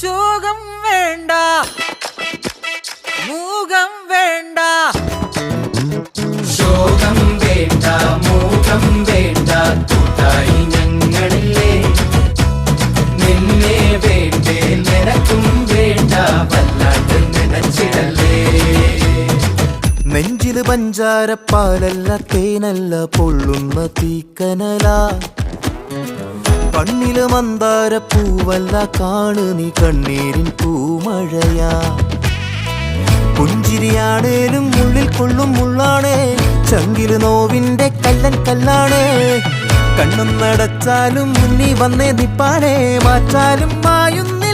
ശോകം വേണ്ട, മൂകം വേണ്ട. ശോകം വേണ്ട, മൂകം വേണ്ട, കൂട്ടായി ഞങ്ങളില്ലേ. നിന്നെ വേണ്ടേ, നിനക്കും വേണ്ട, വല്ലാണ്ട് നനച്ചിടല്ലേ. നെഞ്ചില് പഞ്ചാരപ്പാലല്ല, തേനല്ല, പൊള്ളുന്ന തീക്കനല. കണ്ണില് മന്ദാരപ്പൂവല്ല, കാണു നീ കണ്ണീരിൻ പൂമഴയാ. പുഞ്ചിരിയാണേലും ഉള്ളിൽ കൊള്ളും മുള്ളാണേ, ചങ്കില് നോവിന്റെ കല്ലൻ കല്ലാണേ. കണ്ണും നടച്ചാലും മുന്നി വന്നേ നിപ്പാനേ, മാറ്റാലും മായുന്നേ.